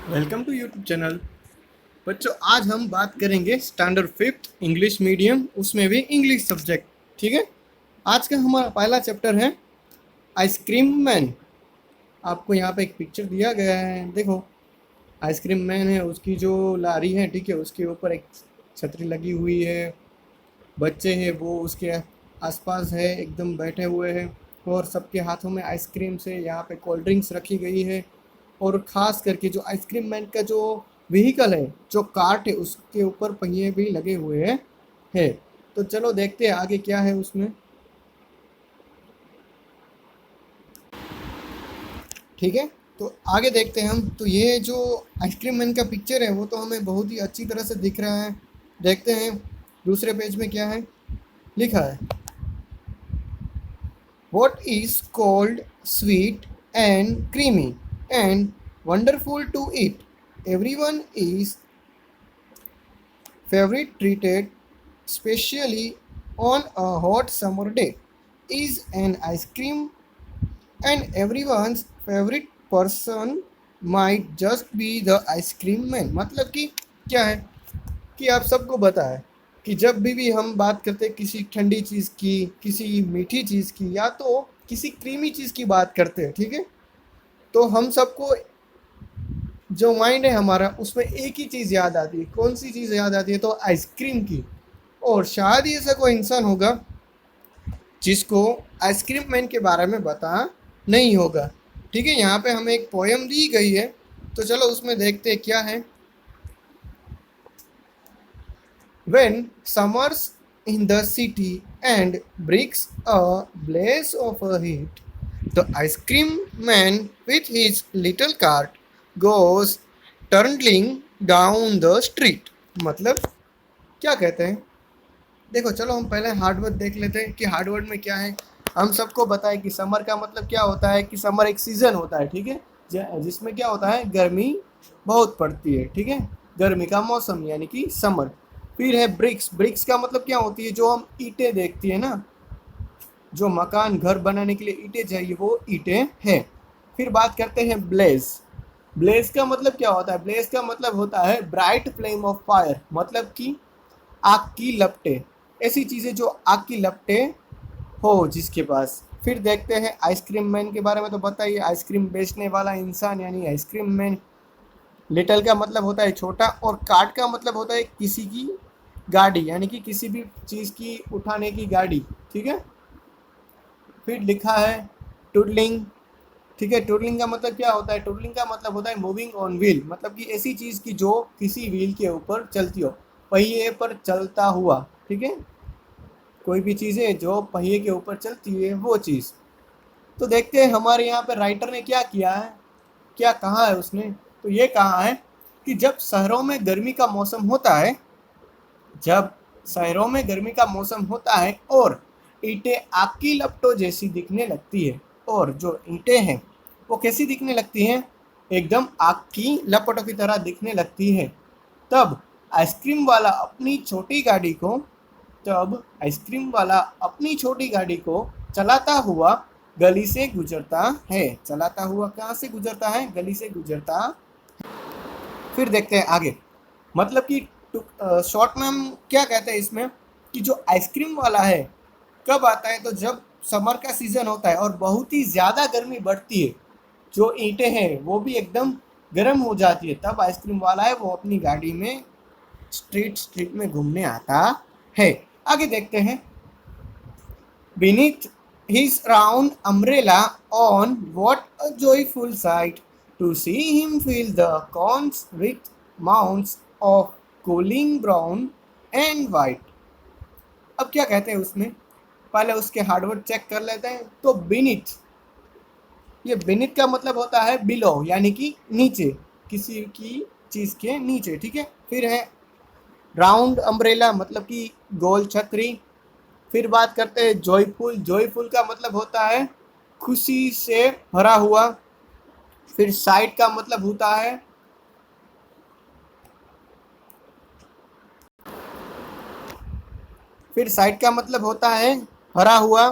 Welcome to YouTube channel. बच्चों, आज हम बात करेंगे स्टैंडर्ड फिफ्थ इंग्लिश मीडियम, उसमें भी इंग्लिश सब्जेक्ट। ठीक है। आज का हमारा पहला चैप्टर है आइसक्रीम मैन। आपको यहाँ पे एक पिक्चर दिया गया है, देखो। आइसक्रीम मैन है, उसकी जो लारी है, ठीक है, उसके ऊपर एक छतरी लगी हुई है। बच्चे हैं वो उसके आसपास है, एकदम बैठे हुए हैं। और सबके हाथों में आइसक्रीम से यहाँ पे कोल्ड ड्रिंक्स रखी गई है। और ख़ास करके जो आइसक्रीम मैन का जो व्हीकल है, जो कार्ट है, उसके ऊपर पहिए भी लगे हुए हैं है। तो चलो देखते हैं आगे क्या है उसमें। ठीक है। तो आगे देखते हैं हम। तो ये जो आइसक्रीम मैन का पिक्चर है वो तो हमें बहुत ही अच्छी तरह से दिख रहा है। देखते हैं दूसरे पेज में क्या है लिखा है। What is called sweet and creamy and wonderful to eat. Everyone is favorite treated, especially on a hot summer day, is an ice cream, and everyone's favorite person might just be the ice cream man. मतलब कि क्या है कि आप सबको पता है कि जब भी हम बात करते हैं किसी ठंडी चीज़ की, किसी मीठी चीज़ की, या तो किसी क्रीमी चीज़ की बात करते हैं, ठीक है, तो हम सबको जो माइंड है हमारा उसमें एक ही चीज़ याद आती है। कौन सी चीज़ याद आती है? तो आइसक्रीम की। और शायद ही ऐसा कोई इंसान होगा जिसको आइसक्रीम मैन के बारे में पता नहीं होगा। ठीक है। यहाँ पे हमें एक पोयम दी गई है, तो चलो उसमें देखते हैं क्या है। When summer's in the city and brings a blaze of a heat, the ice cream man with his little cart goes trundling down the street. मतलब क्या कहते हैं? देखो, चलो हम पहले हार्डवर्ड देख लेते हैं कि हार्डवर्ड में क्या है। हम सबको बताएं कि समर का मतलब क्या होता है, कि समर एक सीज़न होता है, ठीक है, जिसमें क्या होता है, गर्मी बहुत पड़ती है, ठीक है, गर्मी का मौसम यानी कि समर। फिर है ब्रिक्स। ब्रिक्स का मतलब क्या होती है? जो हम ईंटें देखती है ना, जो मकान घर बनाने के लिए ईंटें चाहिए, वो ईंटें हैं। फिर बात करते हैं ब्लेज। ब्लेज का मतलब क्या होता है? ब्लेज का मतलब होता है ब्राइट फ्लेम ऑफ फायर, मतलब कि आग की लपटें, ऐसी चीज़ें जो आग की लपटें हो जिसके पास। फिर देखते हैं आइसक्रीम मैन के बारे में। तो बताइए, आइसक्रीम बेचने वाला इंसान यानी आइसक्रीम मैन। लिटल का मतलब होता है छोटा, और कार्ट का मतलब होता है किसी की गाड़ी, यानी कि किसी भी चीज़ की उठाने की गाड़ी। ठीक है। फिर लिखा है टुडलिंग। ठीक है। टुडलिंग का मतलब क्या होता है? टुडलिंग का मतलब होता है मूविंग ऑन व्हील, मतलब कि ऐसी चीज़ की जो किसी व्हील के ऊपर चलती हो, पहिए पर चलता हुआ। ठीक है। कोई भी चीज़ है जो पहिए के ऊपर चलती है, वो चीज़। तो देखते हैं हमारे यहाँ पे राइटर ने क्या किया है, क्या कहा है उसने। तो ये कहा है कि जब शहरों में गर्मी का मौसम होता है, जब शहरों में गर्मी का मौसम होता है और ईंटें आग की लपटों जैसी दिखने लगती है, और जो ईंटें हैं वो कैसी दिखने लगती हैं? एकदम आग की लपटों की तरह दिखने लगती है। तब आइसक्रीम वाला अपनी छोटी गाड़ी को तब आइसक्रीम वाला अपनी छोटी गाड़ी को चलाता हुआ गली से गुजरता है। चलाता हुआ कहाँ से गुजरता है? गली से गुजरता। फिर देखते हैं आगे। मतलब कि शॉर्ट में हम क्या कहते हैं इसमें, कि जो आइसक्रीम वाला है कब आता है? तो जब समर का सीज़न होता है और बहुत ही ज़्यादा गर्मी बढ़ती है, जो ईंटें हैं वो भी एकदम गर्म हो जाती है, तब आइसक्रीम वाला है वो अपनी गाड़ी में स्ट्रीट स्ट्रीट में घूमने आता है। आगे देखते हैं। Beneath his round umbrella, on what a joyful sight to see him fill the corns with mounds of cooling brown and white. अब क्या कहते हैं उसमें, पहले उसके हार्डवर्ड चेक कर लेते हैं। तो बीनीथ, ये बीनीथ का मतलब होता है बिलो, यानी कि नीचे, किसी की चीज़ के नीचे। ठीक है। फिर है राउंड अम्ब्रेला, मतलब कि गोल छतरी। फिर बात करते हैं जॉयफुल। जॉयफुल का मतलब होता है खुशी से भरा हुआ। फिर साइड का मतलब होता है फिर साइड का मतलब होता है भरा हुआ।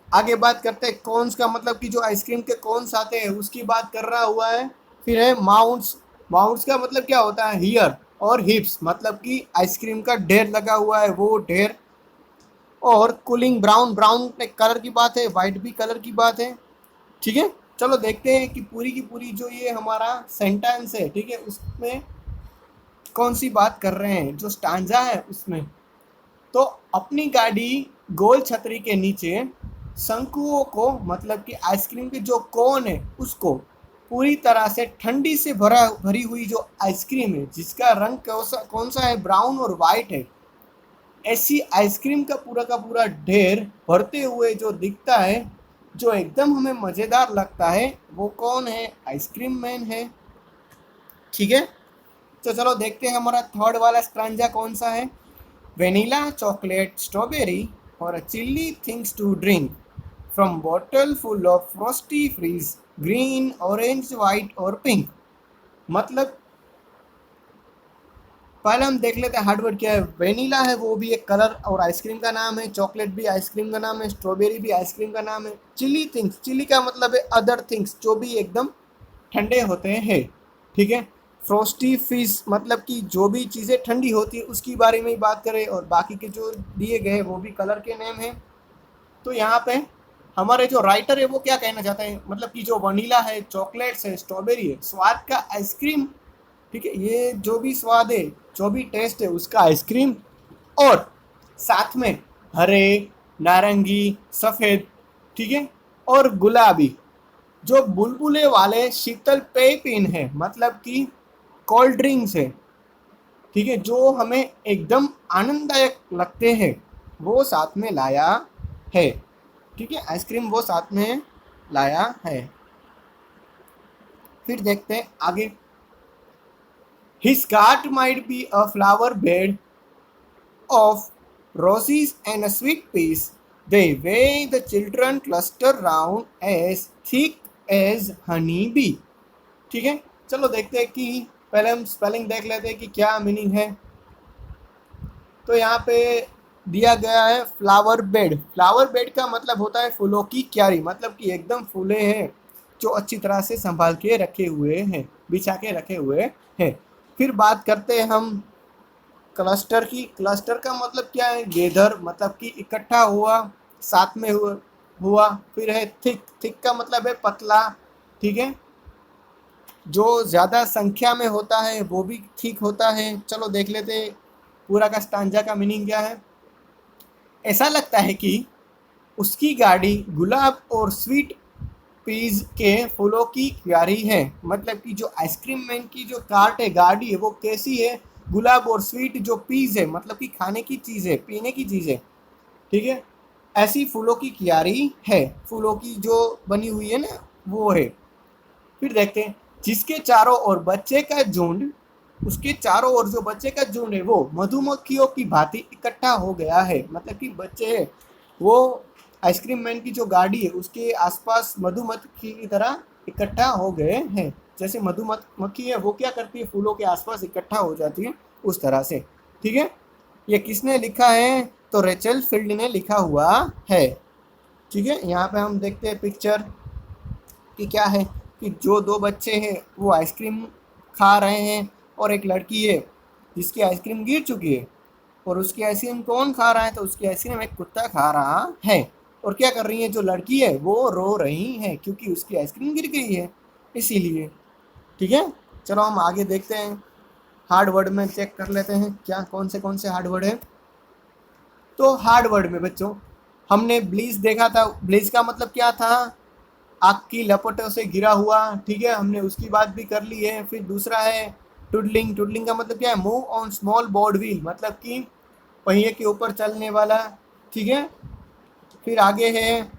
आगे बात करते हैं कॉन्स का मतलब कि जो आइसक्रीम के कॉन्स आते हैं उसकी बात कर रहा हुआ है। फिर है माउंट्स, माउंट्स का मतलब क्या होता है, हियर, और हिप्स मतलब कि आइसक्रीम का ढेर लगा हुआ है वो ढेर, और कूलिंग ब्राउन, ब्राउन कलर की बात है, वाइट भी कलर की बात है। ठीक है, चलो देखते हैं कि पूरी की पूरी जो ये हमारा सेंटेंस है, ठीक है, उसमें कौन सी बात कर रहे हैं, जो स्टांजा है उसमें। तो अपनी गाड़ी गोल छतरी के नीचे शंकुओं को, मतलब कि आइसक्रीम के जो कोन है उसको, पूरी तरह से ठंडी से भरी हुई जो आइसक्रीम है जिसका रंग कौन सा है, ब्राउन और वाइट है, ऐसी आइसक्रीम का पूरा ढेर भरते हुए जो दिखता है, जो एकदम हमें मज़ेदार लगता है, वो कौन है, आइसक्रीम मैन है। ठीक है, तो चलो देखते हैं हमारा थर्ड वाला स्ट्रैंजा कौन सा है। वेनिला, चॉकलेट, स्ट्रॉबेरी और a chilly things to drink from bottle full of frosty frizz, green, orange, white और pink। मतलब पहले हम देख लेते हैं हार्ड वर्ड क्या है। वेनिला है वो भी एक कलर और आइसक्रीम का नाम है, चॉकलेट भी आइसक्रीम का नाम है, स्ट्रॉबेरी भी आइसक्रीम का नाम है। चिली थिंग्स, चिली का मतलब है अदर थिंग्स, जो भी एकदम ठंडे होते हैं। ठीक है, फ्रोस्टी फिश मतलब कि जो भी चीज़ें ठंडी होती है उसकी बारे में ही बात करें, और बाकी के जो दिए गए वो भी कलर के नेम हैं। तो यहाँ पे हमारे जो राइटर है वो क्या कहना चाहते हैं, मतलब कि जो वनीला है, चॉकलेट्स है, स्ट्रॉबेरी है, स्वाद का आइसक्रीम। ठीक है, ये जो भी स्वाद है, जो भी टेस्ट है उसका आइसक्रीम, और साथ में हरे, नारंगी, सफ़ेद, ठीक है, और गुलाबी जो बुलबुले वाले शीतल पेय पीन है, मतलब कि कोल्ड ड्रिंक्स है, ठीक है, जो हमें एकदम आनंददायक लगते हैं, वो साथ में लाया है। ठीक है, आइसक्रीम वो साथ में लाया है। फिर देखते हैं आगे। His cart might be a flower bed of roses and a sweet peas. The way the children cluster round as thick as honey bee। ठीक है, चलो देखते हैं कि पहले हम स्पेलिंग देख लेते हैं कि क्या मीनिंग है। तो यहाँ पे दिया गया है फ्लावर बेड। फ्लावर बेड का मतलब होता है फूलों की क्यारी, मतलब कि एकदम फूले हैं जो अच्छी तरह से संभाल के रखे हुए हैं, बिछा के रखे हुए हैं। फिर बात करते हैं हम क्लस्टर की। क्लस्टर का मतलब क्या है, गेदर, मतलब कि इकट्ठा हुआ, साथ में हुआ। फिर है थिक, थिक का मतलब है पतला। ठीक है, जो ज़्यादा संख्या में होता है वो भी ठीक होता है। चलो देख लेते हैं पूरा का स्टांजा का मीनिंग क्या है। ऐसा लगता है कि उसकी गाड़ी गुलाब और स्वीट पीज के फूलों की क्यारी है, मतलब कि जो आइसक्रीम मैन की जो कार्ट है, गाड़ी है, वो कैसी है, गुलाब और स्वीट जो पीज है, मतलब कि खाने की चीज़ है, पीने की चीज़ है। ठीक है, ऐसी फूलों की क्यारी है, फूलों की जो बनी हुई है ना, वो है। फिर देखते हैं, जिसके चारों ओर बच्चे का झुंड, उसके चारों ओर जो बच्चे का झुंड है वो मधुमक्खियों की भांति इकट्ठा हो गया है, मतलब कि बच्चे हैं वो आइसक्रीम मैन की जो गाड़ी है उसके आसपास मधुमक्खी की तरह इकट्ठा हो गए हैं। जैसे मधुमक्खी है वो क्या करती है, फूलों के आसपास इकट्ठा हो जाती है, उस तरह से। ठीक है, ये किसने लिखा है, तो रेचल फील्ड ने लिखा हुआ है। ठीक है, यहाँ पे हम देखते हैं पिक्चर कि क्या है, कि जो दो बच्चे हैं वो आइसक्रीम खा रहे हैं, और एक लड़की है जिसकी आइसक्रीम गिर चुकी है, और उसकी आइसक्रीम कौन खा रहा है, तो उसकी आइसक्रीम एक कुत्ता खा रहा है। और क्या कर रही है, जो लड़की है वो रो रही है क्योंकि उसकी आइसक्रीम गिर गई है, इसीलिए। ठीक है, चलो हम आगे देखते हैं। हार्ड वर्ड में चेक कर लेते हैं क्या कौन से हार्ड वर्ड है। तो हार्ड वर्ड में बच्चों हमने ब्लीच देखा था। ब्लीच का मतलब क्या था, आग की लपटों से घिरा हुआ। ठीक है, हमने उसकी बात भी कर ली है। फिर दूसरा है टुडलिंग। टुडलिंग का मतलब क्या है, move on small board wheel, मतलब कि पहिए के ऊपर चलने वाला। ठीक है, फिर आगे है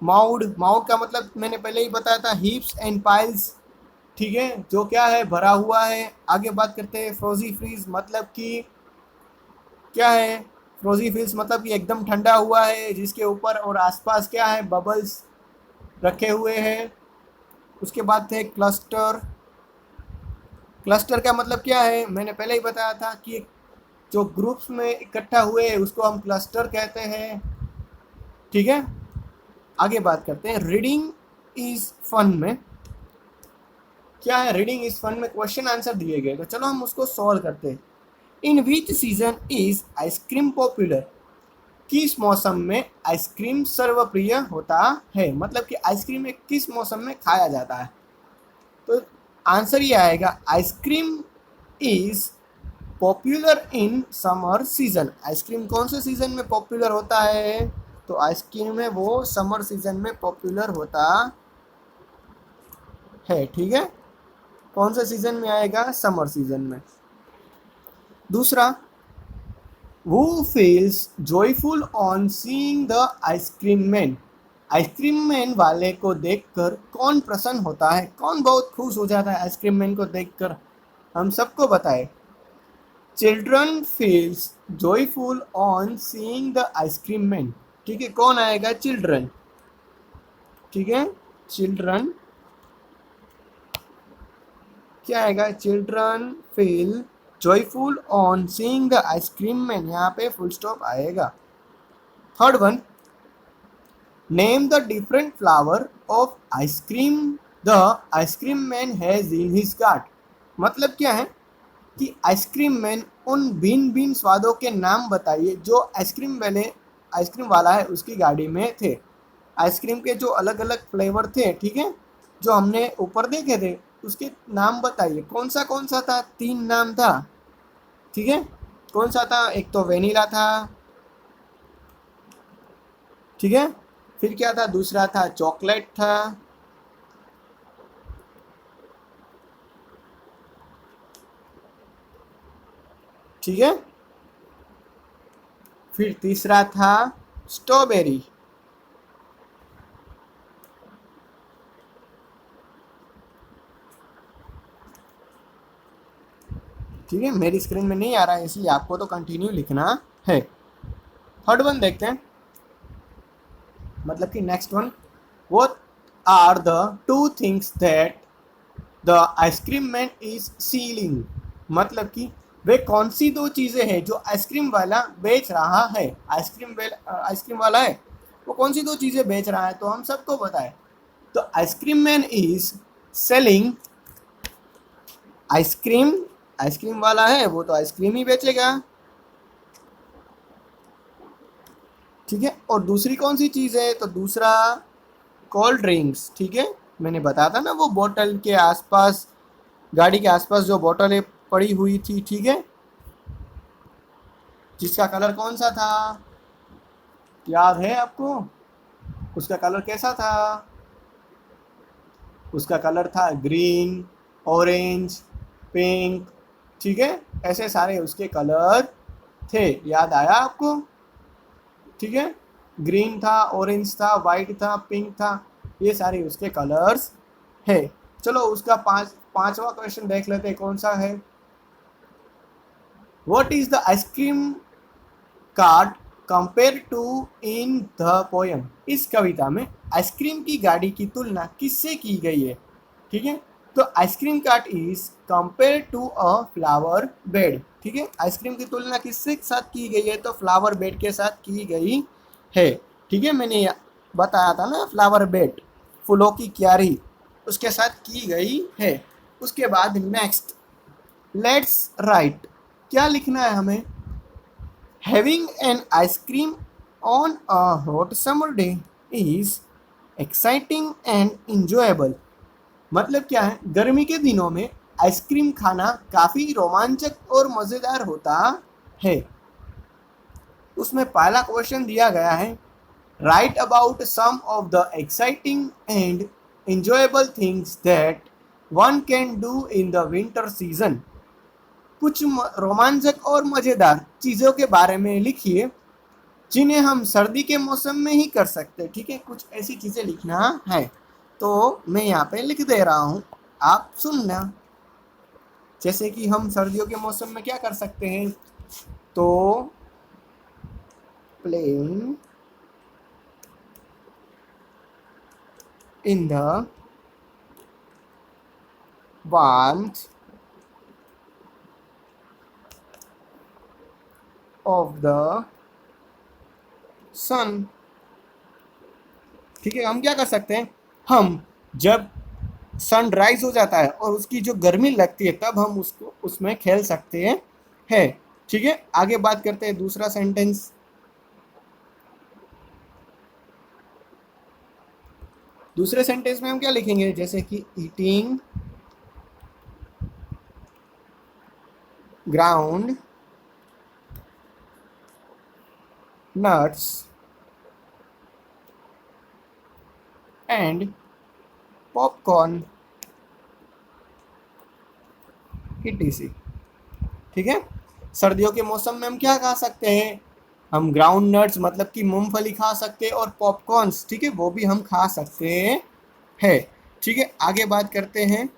माउड। माउड का मतलब मैंने पहले ही बताया था, हीप्स एंड पाइल्स। ठीक है, जो क्या है, भरा हुआ है। आगे बात करते हैं फ्रोजी फ्रीज, मतलब कि क्या है, फ्रोजी फ्रीज मतलब कि एकदम ठंडा हुआ है, जिसके ऊपर और आसपास क्या है, बबल्स रखे हुए हैं। उसके बाद है क्लस्टर। क्लस्टर का मतलब क्या है, मैंने पहले ही बताया था कि जो ग्रुप्स में इकट्ठा हुए उसको हम क्लस्टर कहते हैं। ठीक है, आगे बात करते हैं रीडिंग इज फन में। क्या है, रीडिंग इज फन में क्वेश्चन आंसर दिए गए, तो चलो हम उसको सॉल्व करते हैं। In which season is ice cream popular? किस मौसम में आइसक्रीम सर्वप्रिय होता है, मतलब कि आइसक्रीम में किस मौसम में खाया जाता है? तो आंसर ये आएगा, ice cream is popular in summer season. Ice cream कौन से सीजन में पॉपुलर होता है? तो आइसक्रीम है वो समर सीजन में पॉपुलर होता है, ठीक है। कौन से सीजन में आएगा? समर सीजन में। दूसरा, Who feels joyful on seeing the ice cream man? Ice cream man वाले को देखकर कौन प्रसन्न होता है? कौन बहुत खुश हो जाता है आइसक्रीम मैन को देखकर? हम सबको बताए। Children feels joyful on seeing the ice cream man. ठीक है, कौन आएगा? चिल्ड्रन। ठीक है, चिल्ड्रन क्या आएगा? Children feel joyful on seeing the ice cream man, यहाँ पे फुल स्टॉप आएगा। Third one, name the different flower of ice cream the ice cream man has in his cart. मतलब क्या है कि आइसक्रीम मैन उन भिन्न भिन्न स्वादों के नाम बताइए जो आइसक्रीम वाला है उसकी गाड़ी में थे। आइसक्रीम के जो अलग अलग फ्लेवर थे, ठीक है, जो हमने ऊपर देखे थे, उसके नाम बताइए। कौन सा था? 3 नाम था, ठीक है। कौन सा था? एक तो वेनिला था, ठीक है, फिर क्या था? दूसरा था चॉकलेट था, ठीक है, फिर तीसरा था स्ट्रॉबेरी, ठीक है। मेरी स्क्रीन में नहीं आ रहा है इसलिए आपको तो कंटिन्यू लिखना है। थर्ड वन देखते हैं, मतलब कि next one, what are the 2 things that the ice cream man is selling? मतलब कि वे कौन सी 2 चीज़ें हैं जो आइसक्रीम वाला बेच रहा है? आइसक्रीम वाला है, वो कौन सी 2 चीज़ें बेच रहा है? तो हम सबको पता है। तो ice cream man is selling ice cream. Ice cream वाला है वो तो आइसक्रीम ही बेचेगा, ठीक है। और दूसरी कौन सी चीज़ है? तो दूसरा कोल्ड ड्रिंक्स, ठीक है। मैंने बताया था ना, वो बोतल के आसपास, गाड़ी के आसपास जो बोतलें पड़ी हुई थी, ठीक है, जिसका कलर कौन सा था? याद है आपको? उसका कलर कैसा था? उसका कलर था ग्रीन, ऑरेंज, पिंक, ठीक है, ऐसे सारे उसके कलर थे। याद आया आपको? ठीक है, ग्रीन था, ऑरेंज था, वाइट था, पिंक था, ये सारे उसके कलर्स है। चलो उसका पांचवा क्वेश्चन देख लेते हैं, कौन सा है। What is the ice cream cart compare to in the poem? इस कविता में आइसक्रीम की गाड़ी की तुलना किससे की गई है? ठीक है, तो ice cream cart is compare to a flower bed, ठीक है। आइसक्रीम की तुलना किससे साथ की गई है? तो फ्लावर बेड के साथ की गई है, ठीक है। मैंने बताया था ना, फ्लावर बेड, फूलों की क्यारी, उसके साथ की गई है। उसके बाद नेक्स्ट, लेट्स राइट। क्या लिखना है हमें? Having an ice cream on a hot summer day is exciting and enjoyable। मतलब क्या है? गर्मी के दिनों में आइसक्रीम खाना काफ़ी रोमांचक और मज़ेदार होता है। उसमें पहला क्वेश्चन दिया गया है, write about some of the exciting and enjoyable things that one can do in the winter season. कुछ रोमांचक और मज़ेदार चीज़ों के बारे में लिखिए जिन्हें हम सर्दी के मौसम में ही कर सकते हैं, ठीक है। कुछ ऐसी चीज़ें लिखना है, तो मैं यहाँ पे लिख दे रहा हूँ, आप सुनना। जैसे कि हम सर्दियों के मौसम में क्या कर सकते हैं? तो playing in the warmth of the sun, ठीक है। हम क्या कर सकते हैं? हम जब सनराइज हो जाता है और उसकी जो गर्मी लगती है तब हम उसको उसमें खेल सकते हैं है। ठीक है, आगे बात करते हैं दूसरा सेंटेंस। दूसरे सेंटेंस में हम क्या लिखेंगे, जैसे कि eating ground nuts and popcorn etc। ठीक है, सर्दियों के मौसम में हम क्या खा सकते हैं, हम ग्राउंड नट्स मतलब कि मूंगफली खा सकते हैं और पॉपकॉर्न्स, ठीक है, वो भी हम खा सकते हैं। ठीक है, आगे बात करते हैं